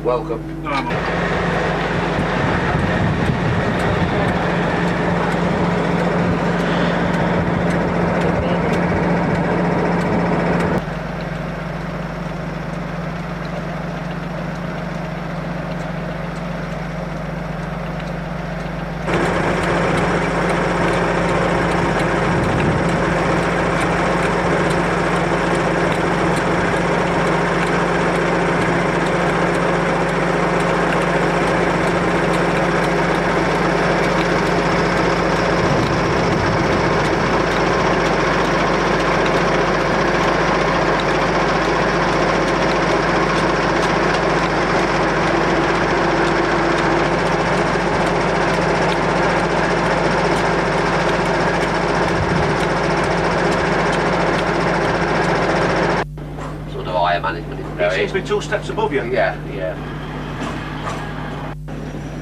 Welcome. He seems to be 2 steps above you. Yeah.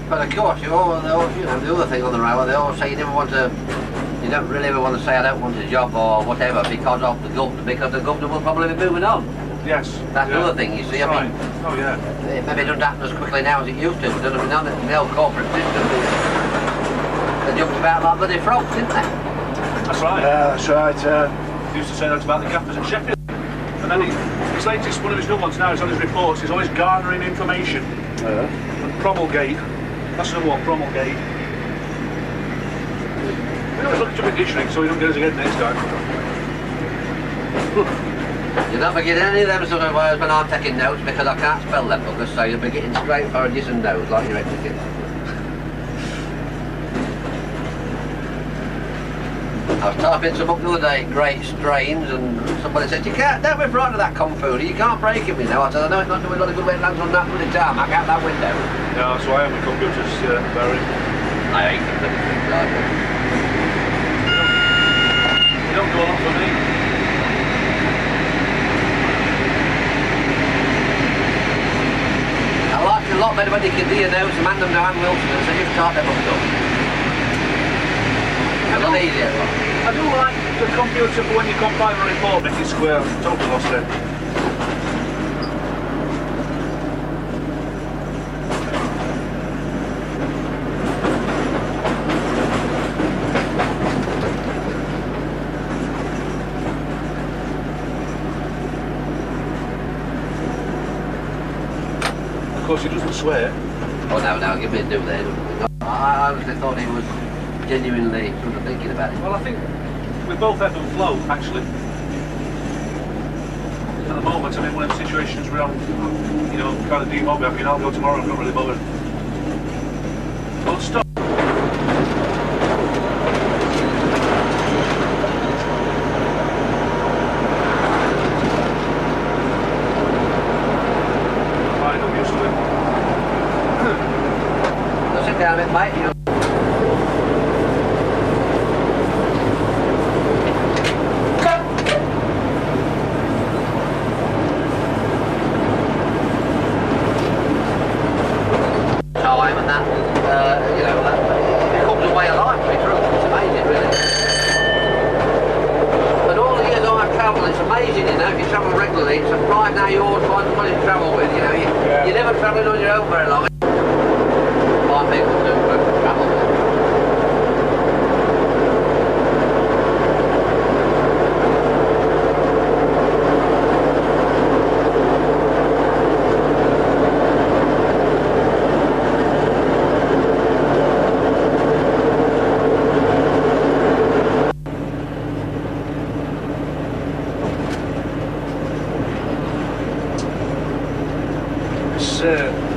But of course, the other thing on the railway, they always say you don't really ever want to say I don't want a job or whatever because of the government, because the government will probably be moving on. Yes. That's the other thing, you see. That's I mean, right. Oh yeah. It maybe doesn't happen as quickly now as it used to. But I mean, now that the old corporate system, they jumped about like bloody frogs, didn't they? That's right. Yeah, that's right. He used to say that about the gaffers at Sheffield. And then his latest, one of his new ones now, is on his reports, he's always garnering information. And promulgate. That's another one, promulgate. We always look at your dictionary so we don't get us again next time. You're not forgetting any of them sort of words when I'm taking notes because I can't spell them because so you'll be getting straight for a yes and no's like your etiquette. I was typing some up the other day, great strains, and somebody said, don't be frightened of that computer, you can't break it, you know. I said, I know it's not doing a lot of good wetlands on that bloody tarmac out that window. Yeah, that's why I am with computers, Barry. I hate them, like that. You don't do a lot for me. I like it a lot better when you can do your notes and hand them to Ann Wilson and say, you've typed them up stuff. It's a lot easier. I do like the computer for when you compile a report, make it square. Totally lost it. Of course, he doesn't swear. Oh no, give me a do there. I honestly thought he was genuinely sort of thinking about it. Well, I think we both ebb and flow, actually. At the moment, I'm in one of the situations where I'm, kind of demobbed. I mean, I'll go tomorrow, I'm not really bothered. Don't stop. Fine, I'm used to it. Go sit down a bit, mate.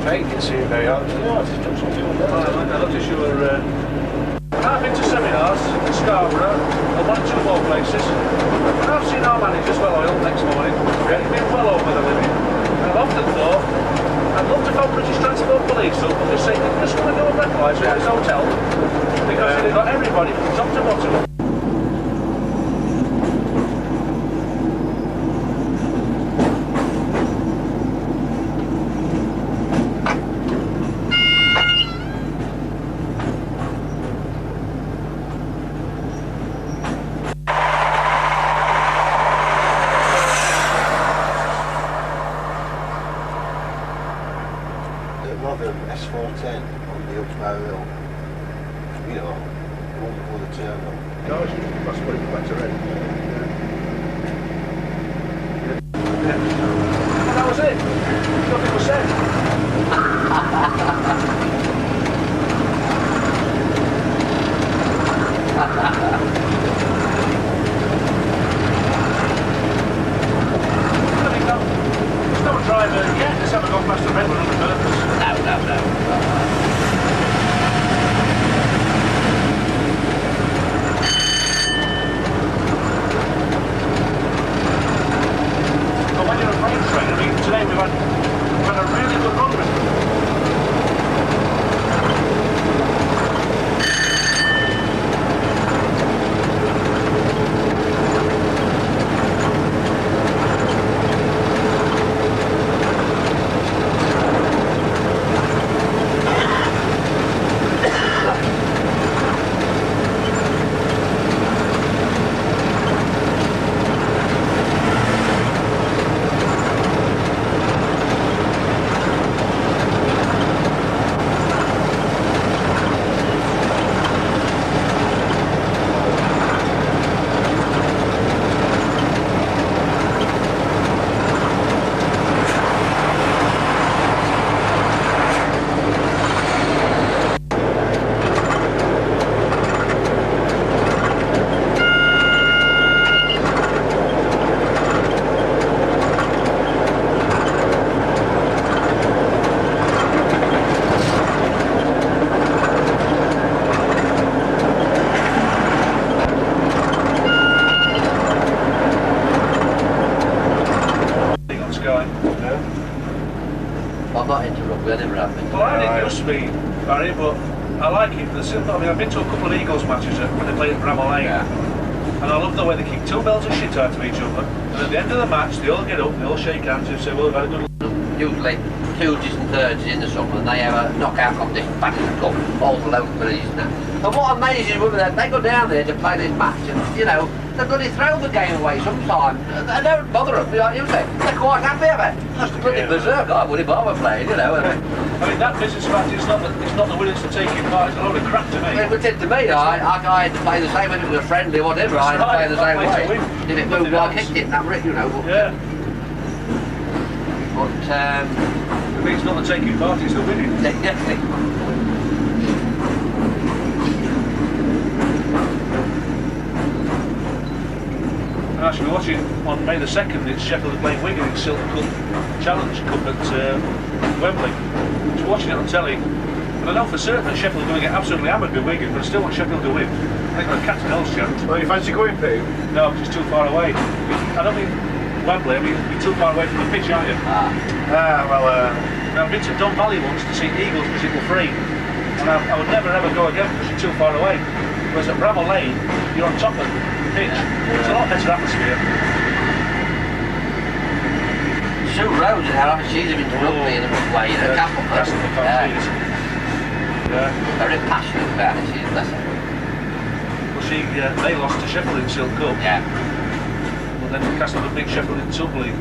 Vacancy very hard. I noticed you were. I've been to seminars in Scarborough, and 1 or 2 more places. And I've seen our managers well oiled next morning. They've been well over the limit. And I've often thought, I'd love to phone British Transport Police up and just say, can you just come and go and breathalyse at this hotel? Because they've got everybody from top to bottom. put it back to red. Yeah. And that was it. Nothing was said. There's no driver yet that's ever gone past the red one on purpose. No. But when you're a freight train, I mean, today we've had a really good run with it. I'm not into rugby, I never have been. Well, I didn't used to be, Barry, but I like it. I mean, I've been to a couple of Eagles matches when they played at Bramall Lane. Yeah. And I love the way they kick two bells of shit out of each other. And at the end of the match, they all get up, they all shake hands and say, well, we've had a good. Usually 2s and 3s in the summer, and they have a knockout competition back in the cup, all the local villages and that. And what amazes me, they go down there to play this match, and you know, they bloody throw the game away sometimes. They don't bother them, like you say. They're quite happy about it. That's bloody berserk, I wouldn't bother playing, you know. I mean, that business match, it's not the winners to take in part, it's a load of crap to me. It was to me, I had to play the same, when it was a friendly or whatever, I had to play the same way. If it moved, I kicked it, that you know. But, yeah. But, I mean, it's not the taking part, it's the winning. And actually watching on May the 2nd, it's Sheffield are playing Wigan in Shelton Challenge Cup at Wembley. So watching it on telly, and I know for certain that Sheffield are going to get absolutely hammered with Wigan, but I still want Sheffield to win. I think they're Captain Hell's chance. Well, you fancy going, Pete? No, because it's too far away. I don't mean Wembley, I mean you're too far away from the pitch, aren't you? I've been to Don Valley once to see Eagles visit the Free, and I would never ever go again because you're too far away. Whereas at Bramall Lane, you're on top of the pitch. It's a lot better atmosphere. Sue Rose and how she's been to rugby in a good way, you know, couple of That's the fancies. Yeah. Very passionate about it, she is, bless her. Well, they lost to Sheffield in Silk Cup. Yeah. But then Newcastle have beat Sheffield in Super League.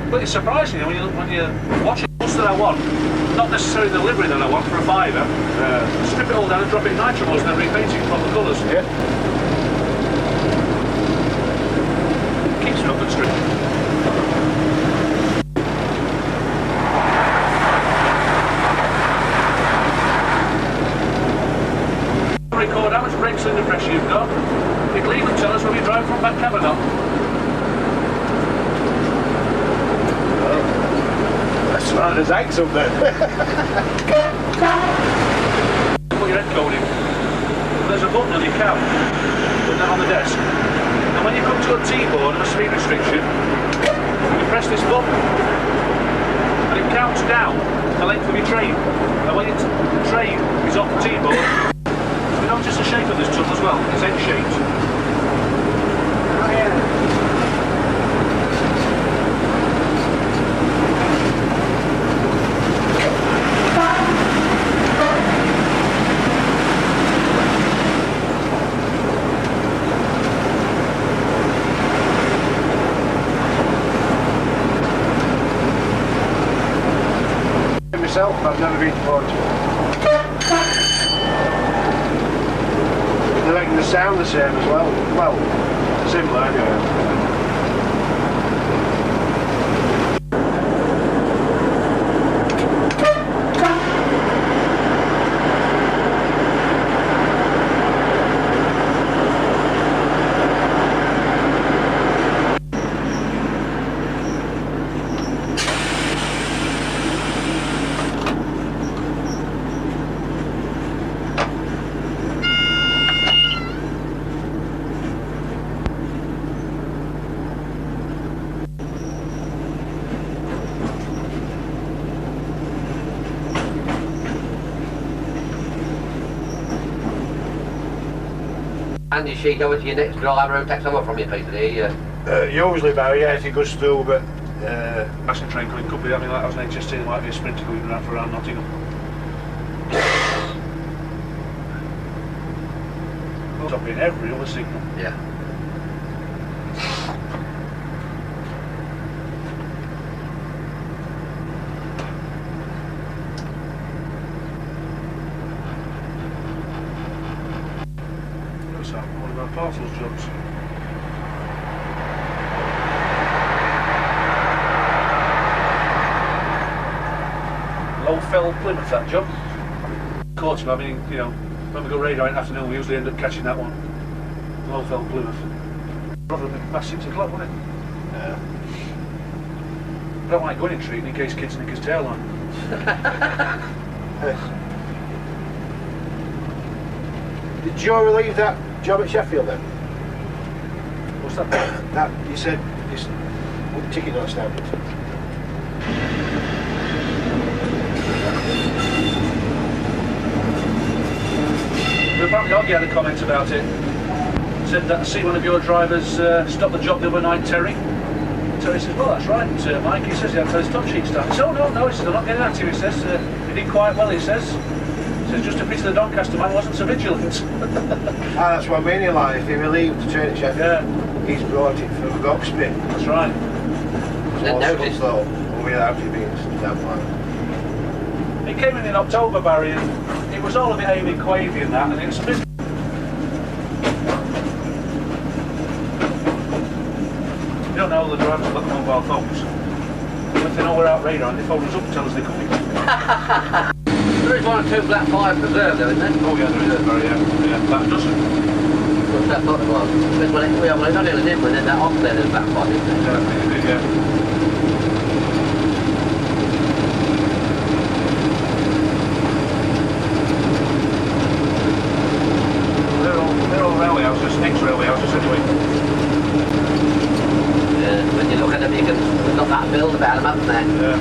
But it's surprising when you watch it. Most that I want, not necessarily the livery that I want for a fiver. Strip it all down and drop it in nitromos and then repaint it in proper colours. Yeah. Keeps it up and strip. Record how much brake cylinder pressure you've got. You can even tell us when we drive from back Cabernet. That's right, there's eggs up there. Put your head code in. There's a button on your cab, put that on the desk. And when you come to a T-board and a speed restriction, you press this button and it counts down the length of your train. And when the train is off the T-board, you notice the shape of this tunnel as well, it's egg-shaped. Oh, yeah. I've never been to Portugal. sound the same as well. Well, similar anyway. And your sheet over to your next driver who takes over from you, Peter, do you? Usually, Barry, yeah, if he goes through, but... Asking train coming, could be having like as an HST, there might be a sprinter going around Nottingham. Stopping every other signal. Yeah. Looks like one of our parcels jobs. Low fell Plymouth, that job. Caught him, I mean, you know, when we go radar in the afternoon, we usually end up catching that one. Low fell Plymouth. Rather than past 6 o'clock, wasn't it? Yeah. I don't like going in treating in case kids nick his tail line. Did Joe leave that job at Sheffield then? What's that? That, you said, his ticket not stamped. Apparently Oggy had a comment about it. Said that I see one of your drivers stop the job the other night, Terry. Terry says, well, that's right, Mike. He says he had to his top sheet start. He says, oh, no, he says, I'm not getting at you. He says, he did quite well, he says. He says, just a pity the Doncaster man wasn't so vigilant. That's what I mean, like, if he relieved the train at Sheffield, Yeah. he's brought it from Goxby. That's right. Didn't notice. Without it being that one. He came in October, Barry, and it was all a bit Amy Quavy and that, and it's a bit... You don't know the drivers have got the mobile phones. But if they know we're out radar and they phone us up and tell us they're coming. There is 1 or 2 black fires preserved though, isn't there? Oh yeah, there is, Barry, yeah. About a dozen. What's that thought it was? Because when it's only a different, then that off there, there's black fires, isn't there? Yeah. They're all railway houses, ex-railway houses anyway. Yeah, when you look at them, you can, they've got that build about them, haven't they? Yeah.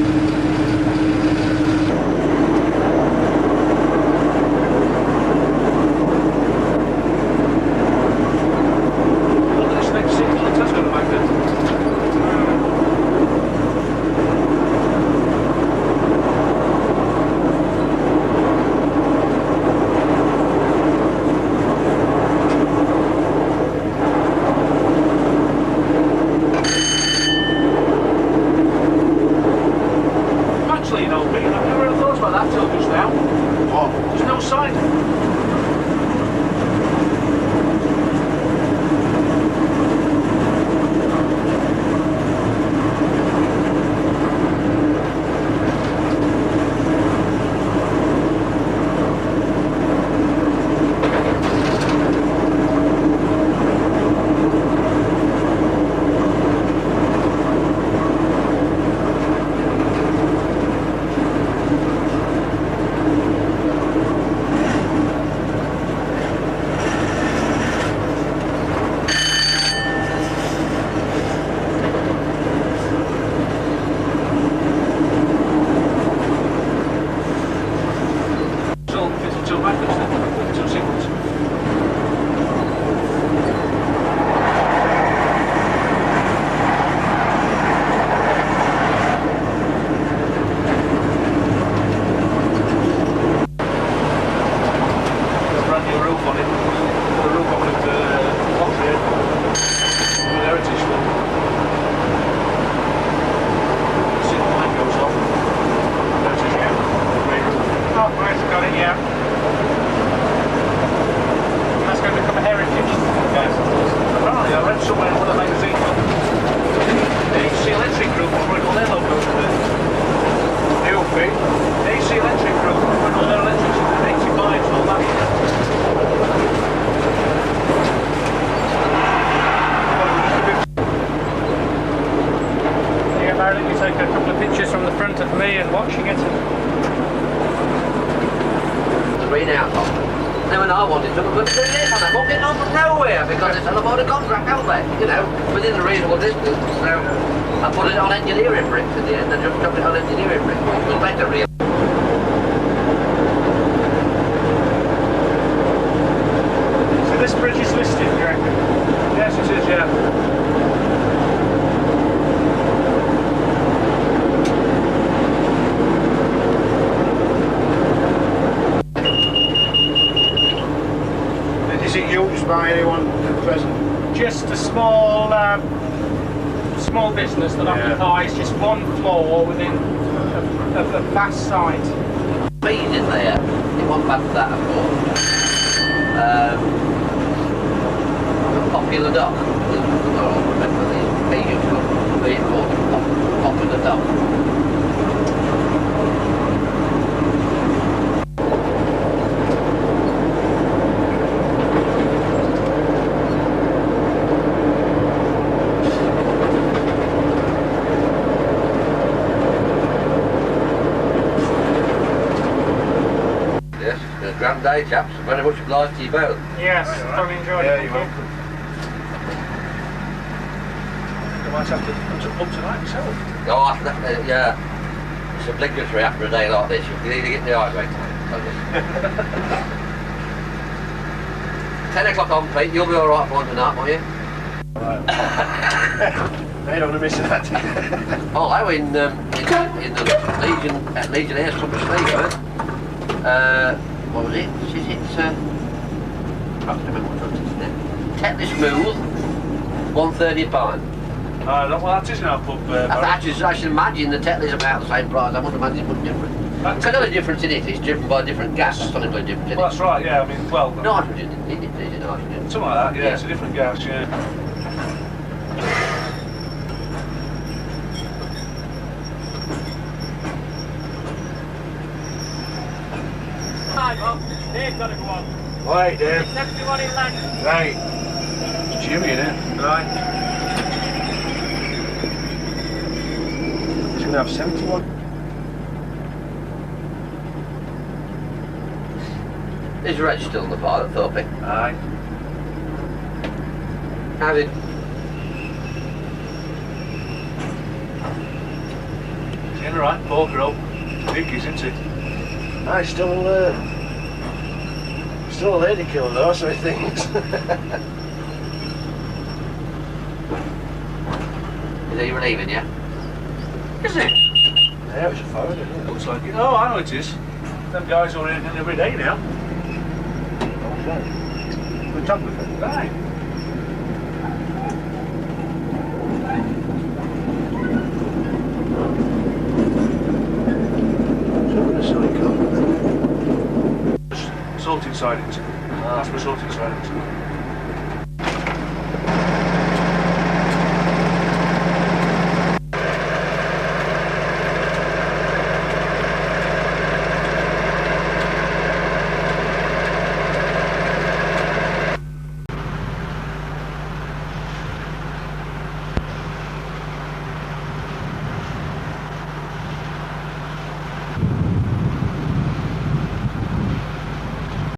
some of them do this and they're getting on from nowhere because it's a lot of contract, haven't they? You know, within a reasonable distance. So I put it on engineering bricks in the end. I just stuck it on engineering bricks, which was better really. So this bridge is listed, you reckon? Yes, it is, yeah. Is it used by anyone at present? Just a small business that occupies just one floor within a vast site. Speed in there, it wasn't bad for that at all. A popular dock. I don't remember the agent got being called popular dock. Grand day, chaps. Very much obliged to you both. Yes, thoroughly enjoyed it. Yeah, you're welcome. You might have to put a pub tonight yourself. Oh, yeah. It's obligatory after a day like this. You can either get the highway time. 10 o'clock on, Pete. You'll be alright for one tonight, won't you? Right. I don't want to miss that. Oh, I in the Legionnaires Club of Sligo. What was it? Is it? I can't remember what it is now. Tetley Smooth, 130 a pint. Well, that is now pub. I should imagine the Tetley's about the same price. I wouldn't imagine it's much different. Because the difference in it is driven by different gas. It's something very different in Well, it. that's right, yeah. I mean, well, Nitrogen, is it nitrogen? something like that, yeah. It's a different gas, yeah. Hi, Bob. Dave's got to go on. Right, Dave. Next one in line. Right. It's Jimmy, innit? Right. He's going to have 71. Is Reg still in the pilot, Thorpe? Aye. How's it? He's in alright, poker up. Big, isn't it? I still a lady killer though, so he thinks. Is he relieving you? Is it? Yeah, it was a phone, isn't it? Looks like it. Oh, I know it is. Them guys are in every day now. Okay. Photographer. Right. Sorting sidings. That's my sorting sidings.